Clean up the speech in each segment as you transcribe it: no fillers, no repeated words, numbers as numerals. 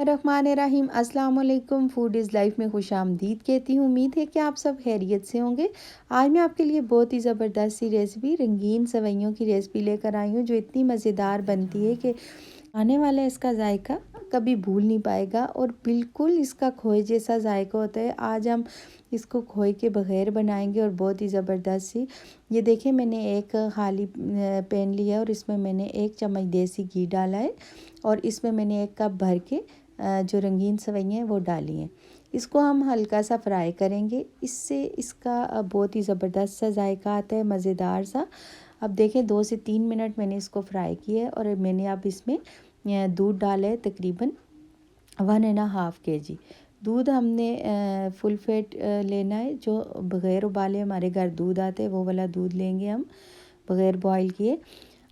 बिस्मिल्लाहिर्रहमानिर्रहीम। अस्सलाम वालेकुम। फूड इज़ लाइफ में खुश आमदीद कहती हूँ। उम्मीद है कि आप सब खैरियत से होंगे। आज मैं आपके लिए बहुत ही ज़बरदस्त सी रेसिपी रंगीन सेवइयों की रेसिपी लेकर आई हूँ, जो इतनी मज़ेदार बनती है कि आने वाला इसका जायका कभी भूल नहीं पाएगा और बिल्कुल इसका खोए जैसा जायका होता है। आज हम इसको खोए के बगैर बनाएंगे और बहुत ही ज़बरदस्त सी। ये देखें, मैंने एक खाली पैन लिया और इसमें मैंने 1 चम्मच देसी घी डाला है और इसमें मैंने 1 कप भर के जो रंगीन सेवइयाँ हैं वो डाली हैं। इसको हम हल्का सा फ्राई करेंगे, इससे इसका बहुत ही ज़बरदस्त सा जायका आता है, मज़ेदार सा। अब देखें, 2 से 3 मिनट मैंने इसको फ्राई किया है और मैंने अब इसमें दूध डाला है तकरीबन 1.5 kg। दूध हमने फुल फैट लेना है, जो बग़ैर उबाले हमारे घर दूध आते हैं वो वाला दूध लेंगे हम, बग़ैर बॉईल किए।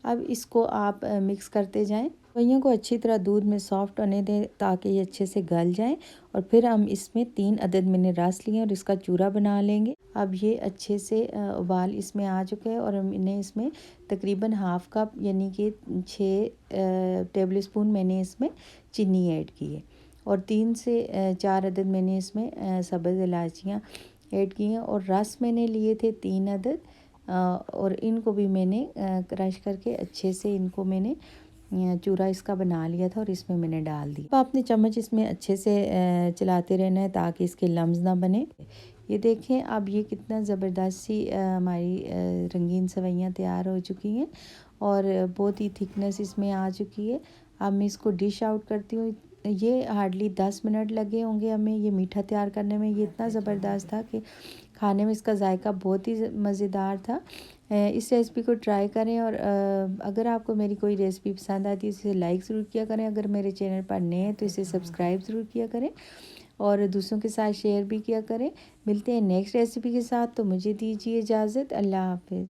अब इसको आप मिक्स करते जाएं, सेवइयों को अच्छी तरह दूध में सॉफ्ट होने दें ताकि ये अच्छे से गल जाएं। और फिर हम इसमें 3 अदद मैंने रस लिए और इसका चूरा बना लेंगे। अब ये अच्छे से उबाल इसमें आ चुके हैं और हमने इसमें तकरीबन हाफ़ कप यानी कि 6 टेबल स्पून मैंने इसमें चीनी ऐड की है और 3 से 4 अदद मैंने इसमें सब्ज़ इलायचियाँ ऐड की हैं और रस मैंने लिए थे 3 अदद और इनको भी मैंने क्रश करके अच्छे से इनको मैंने चूरा इसका बना लिया था और इसमें मैंने डाल दी। अब आपने चम्मच इसमें अच्छे से चलाते रहना है ताकि इसके लम्स ना बने। ये देखें, अब ये कितना ज़बरदस्त सी हमारी रंगीन सेवइयाँ तैयार हो चुकी हैं और बहुत ही थिकनेस इसमें आ चुकी है। अब मैं इसको डिश आउट करती हूँ। ये हार्डली 10 मिनट लगे होंगे हमें ये मीठा तैयार करने में। ये इतना ज़बरदस्त था कि खाने में इसका जायका बहुत ही मज़ेदार था। इस रेसिपी को ट्राई करें और अगर आपको मेरी कोई रेसिपी पसंद आती है तो इसे लाइक ज़रूर किया करें। अगर मेरे चैनल पर नए हैं तो इसे सब्सक्राइब ज़रूर किया करें और दूसरों के साथ शेयर भी किया करें। मिलते हैं नेक्स्ट रेसिपी के साथ, तो मुझे दीजिए इजाज़त। अल्लाह हाफ़िज़।